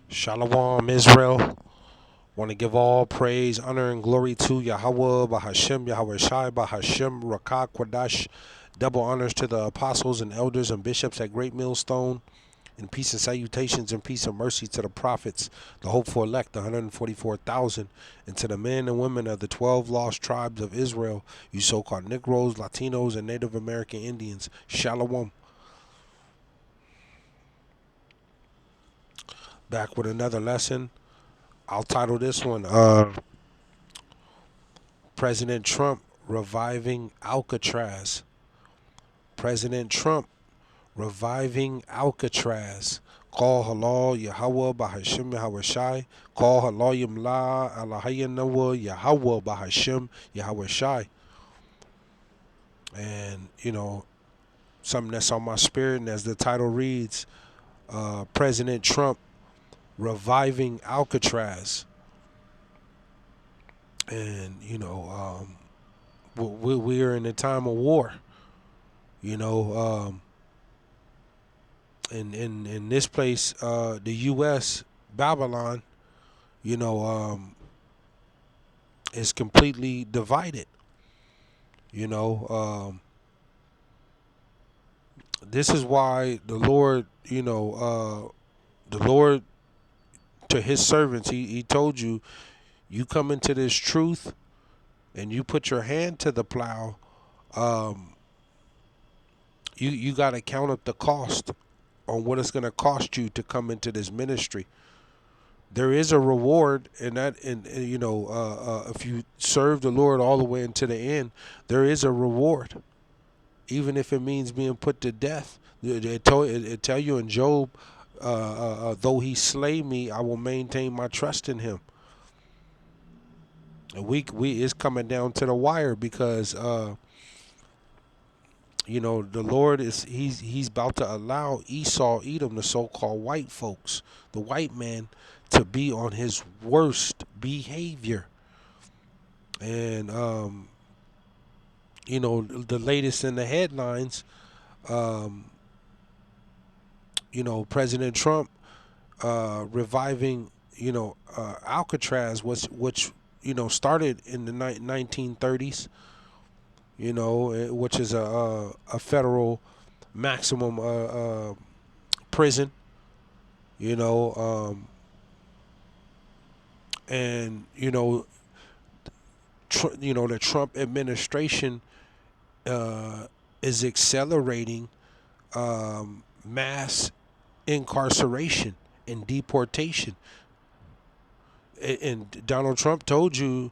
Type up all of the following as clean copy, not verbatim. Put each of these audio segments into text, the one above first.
Shalom, Israel. Want to give all praise, honor, and glory to Yahawah, BAHASHAM, YAHAWAHSHI, BAHASHAM, Rakah, Kwadash. Double honors to the apostles and elders and bishops at Great Millstone. And peace and salutations and peace and mercy to the prophets, the hopeful elect, the 144,000, and to the men and women of the 12 lost tribes of Israel, you so-called Negroes, Latinos, and Native American Indians. Shalom. Back with another lesson. I'll title this one, President Trump reviving Alcatraz. President Trump reviving Alcatraz. Call halal Yahawah BAHASHAM YAHAWAHSHI. Call halal Yamla Alahayanawa Yahawah BAHASHAM YAHAWAHSHI. And, something that's on my spirit, and as the title reads, President Trump reviving Alcatraz. And, we are in a time of war. In this place, the U.S. Babylon, is completely divided. This is why the Lord, the Lord to His servants, He told you, you come into this truth, and you put your hand to the plow. You got to count up the cost on what it's going to cost you to come into this ministry. There is a reward in that, and if you serve the Lord all the way into the end, there is a reward, even if it means being put to death. It tell you in Job, though He slay me, I will maintain my trust in Him. And we it's coming down to the wire because the Lord he's about to allow Esau, Edom, the so-called white folks, the white man, to be on his worst behavior. And the latest in the headlines, President Trump reviving Alcatraz, which started in the 1930s, which is a federal maximum prison, and the Trump administration is accelerating mass incarceration and deportation. And Donald Trump told you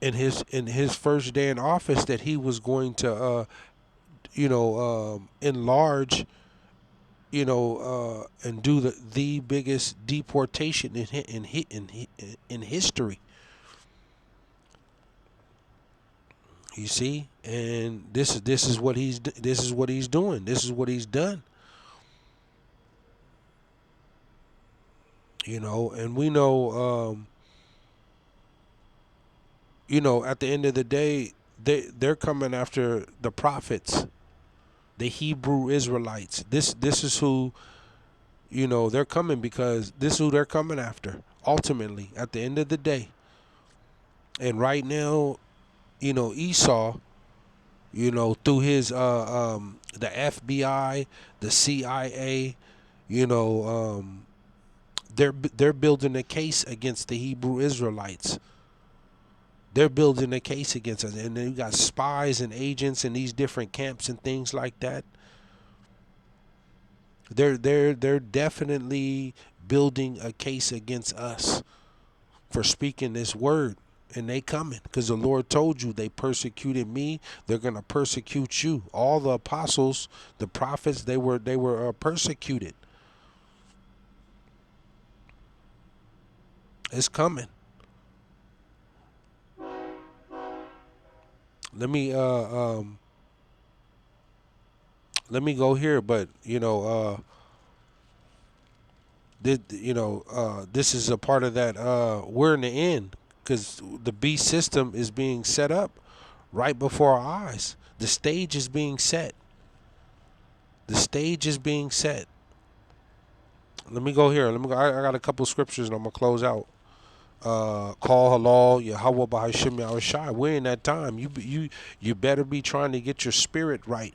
in his first day in office that he was going to enlarge and do the biggest deportation in history. You see, and this is what he's doing. This is what he's done. And we know, at the end of the day, they're coming after the prophets, the Hebrew Israelites. This is who, they're coming, because this is who they're coming after, ultimately, at the end of the day. And right now, Esau, through his the FBI, the CIA, they're building a case against the Hebrew Israelites. They're building a case against us, and then you got spies and agents in these different camps and things like that. They're definitely building a case against us for speaking this word, and they coming because the Lord told you they persecuted me. They're gonna persecute you. All the apostles, the prophets, they were persecuted. It's coming. Let me go here, but this is a part of that. We're in the end, because the beast system is being set up right before our eyes. The stage is being set. The stage is being set. Let me go here. Let me go. I got a couple scriptures and I'm gonna close out. Call halal Yahawah BAHASHAM YAHAWAHSHI. We're in that time. You better be trying to get your spirit right,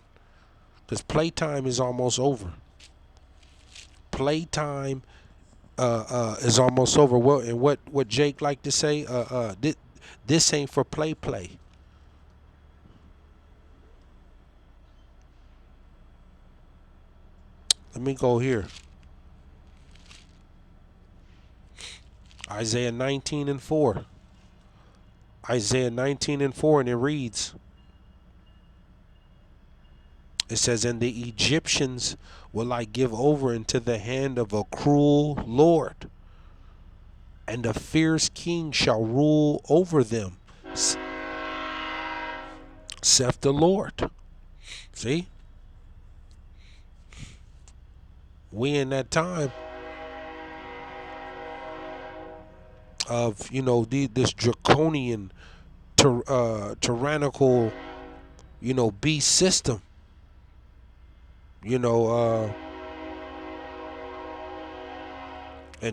because playtime is almost over. Playtime is almost over. Well, and what Jake like to say, this ain't for play. Let me go here. Isaiah 19:4. Isaiah 19:4, and it reads. It says, "And the Egyptians will I give over into the hand of a cruel Lord, and a fierce king shall rule over them, saith the Lord." See? We in that time of, this draconian, tyrannical, beast system. And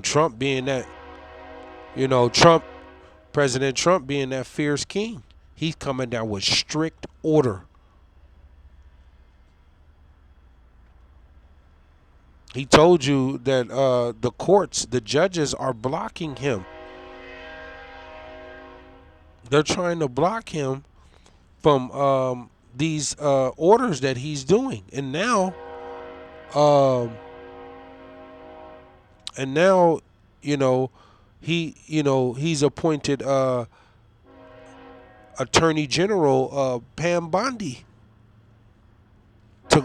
Trump being that, President Trump being that fierce king. He's coming down with strict order. He told you that the courts, the judges are blocking him. They're trying to block him from these orders that he's doing. And now, he's appointed Attorney General Pam Bondi to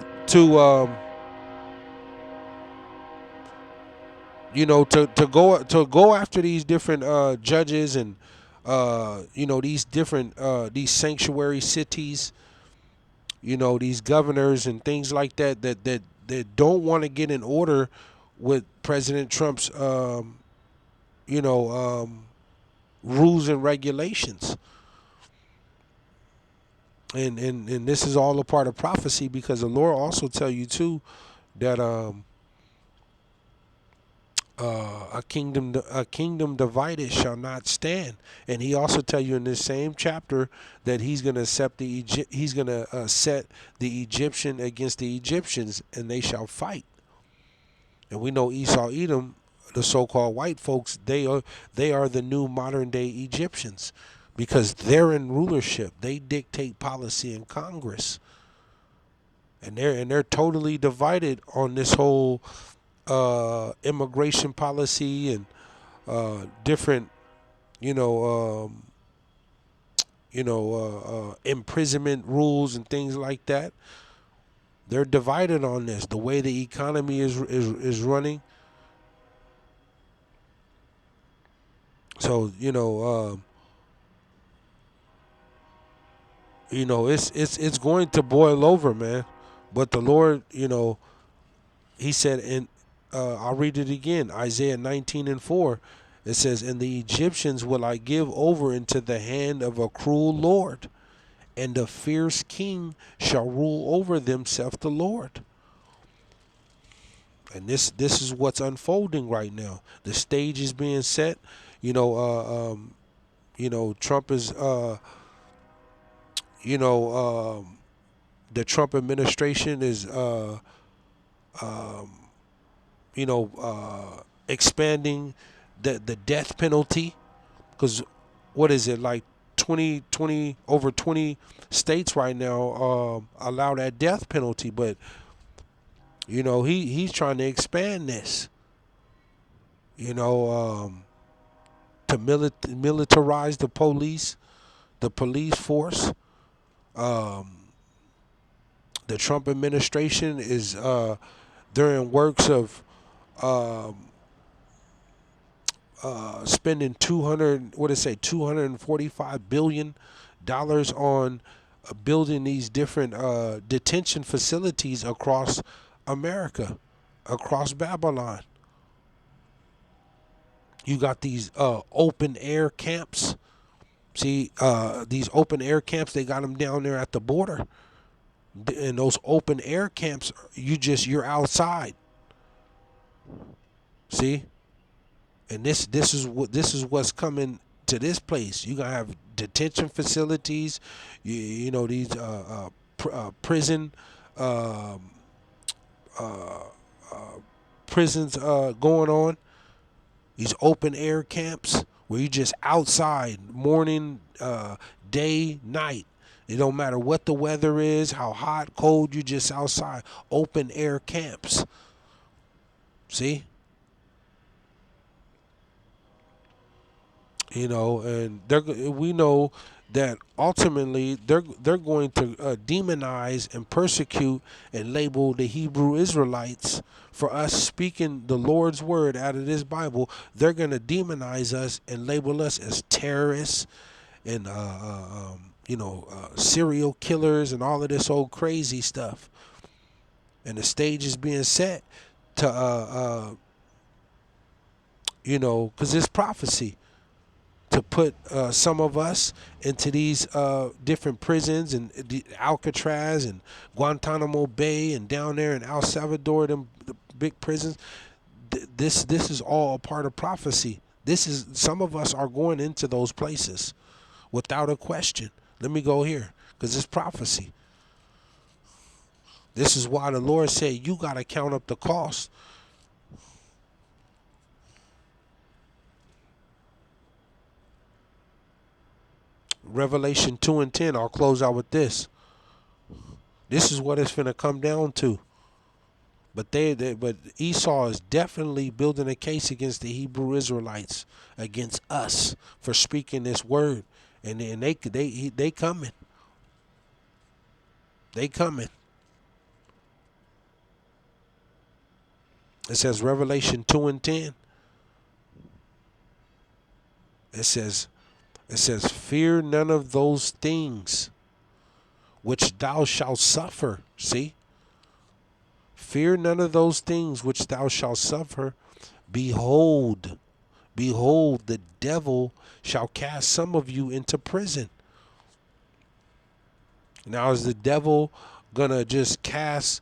go after these different judges and these different these sanctuary cities, these governors and things like that don't want to get in order with President Trump's rules and regulations. And this is all a part of prophecy, because the Lord also tell you too that a kingdom divided shall not stand. And he also tell you in this same chapter that he's gonna set the Egyptian against the Egyptians, and they shall fight. And we know Esau, Edom, the so-called white folks, they are the new modern day Egyptians, because they're in rulership. They dictate policy in Congress, and they're totally divided on this whole immigration policy and different, imprisonment rules and things like that. They're divided on this. The way the economy is running. So it's going to boil over, man. But the Lord, he said, and I'll read it again, Isaiah 19:4. It says, "And the Egyptians will I give over into the hand of a cruel Lord, and a fierce king shall rule over them, saith the Lord." And this is what's unfolding right now. The stage is being set. Trump is the Trump administration is expanding the death penalty, because what is it, like 20 over 20 states right now allow that death penalty, but he's trying to expand this, to militarize the police force. The Trump administration is during works of spending $245 billion on building these different detention facilities across America, across Babylon. You got these open air camps. See, these open air camps, they got them down there at the border. In those open air camps, you're outside. See, and this is what's coming to this place. You gonna have detention facilities, you know these prison um, uh, prisons going on. These open air camps where you just outside morning, day, night. It don't matter what the weather is, how hot, cold, you just outside. Open air camps. See? You know, and we know that ultimately they're going to demonize and persecute and label the Hebrew Israelites for us speaking the Lord's word out of this Bible. They're going to demonize us and label us as terrorists and serial killers and all of this old crazy stuff. And the stage is being set to because it's prophecy to put some of us into these different prisons and Alcatraz and Guantanamo Bay and down there in El Salvador, them the big prisons. This is all a part of prophecy. This is some of us are going into those places without a question. Let me go here because it's prophecy. This is why the Lord said you got to count up the cost. Revelation 2 and 10, I'll close out with this. This is what it's finna come down to. But but Esau is definitely building a case against the Hebrew Israelites, against us for speaking this word. And they coming. They coming. It says Revelation 2 and 10. It says, fear none of those things which thou shalt suffer. See? Fear none of those things which thou shalt suffer. Behold, the devil shall cast some of you into prison. Now, is the devil gonna just cast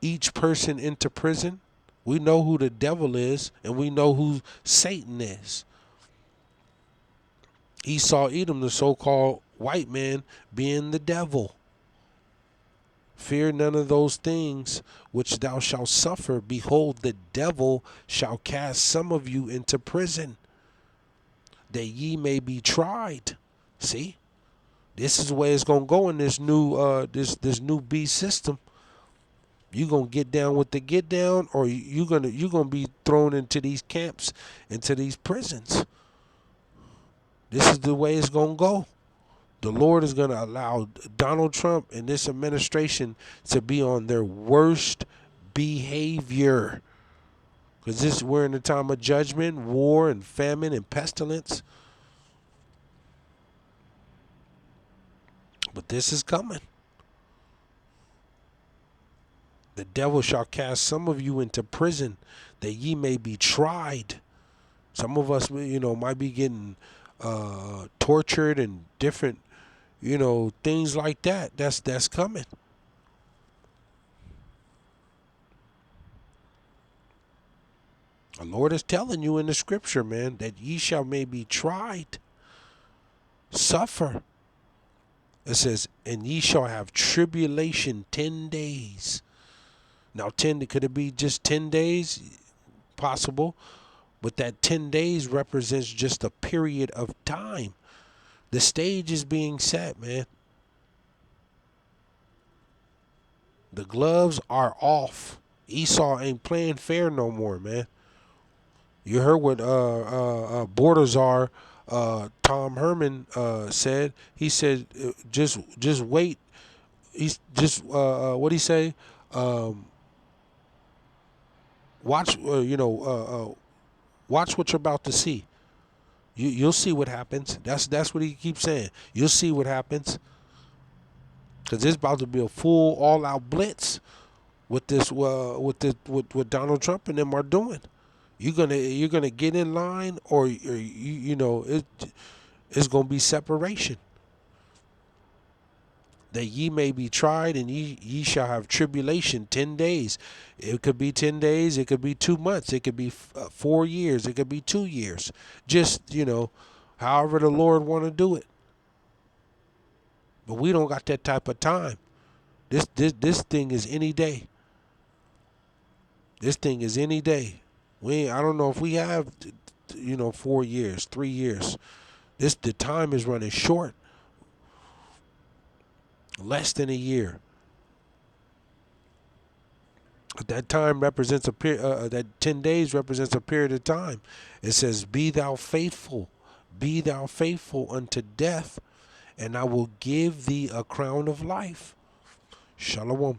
each person into prison? We know who the devil is, and we know who Satan is. Esau, Edom, the so-called white man, being the devil. Fear none of those things which thou shalt suffer. Behold, the devil shall cast some of you into prison, that ye may be tried. See, this is the way it's gonna go in this new this new beast system. You gonna get down with the get down, or you gonna be thrown into these camps, into these prisons. This is the way it's going to go. The Lord is going to allow Donald Trump and this administration to be on their worst behavior. Because we're in a time of judgment, war, and famine, and pestilence. But this is coming. The devil shall cast some of you into prison, that ye may be tried. Some of us, might be getting tortured and different, things like that. That's coming. The Lord is telling you in the scripture, man, that ye shall may be tried, suffer. It says, and ye shall have tribulation 10 days. Now, could it be just 10 days? Possible. But that 10 days represents just a period of time. The stage is being set, man. The gloves are off. Esau ain't playing fair no more, man. You heard what Bordazar Tom Herman said. He said, just wait. He's just what he say? Watch, watch what you're about to see. You'll see what happens. That's what he keeps saying. You'll see what happens. Because it's about to be a full all-out blitz with this what Donald Trump and them are doing. You're gonna get in line, or it's gonna be separation. that ye may be tried, and ye shall have tribulation 10 days. It could be 10 days, it could be 2 months, it could be 4 years, it could be 2 years. Just, however the Lord want to do it. But we don't got that type of time. This thing is any day. This thing is any day. I don't know if we have 4 years, 3 years. The time is running short. Less than a year. That time represents a period. That 10 days represents a period of time. It says, "Be thou faithful unto death, and I will give thee a crown of life." Shalom.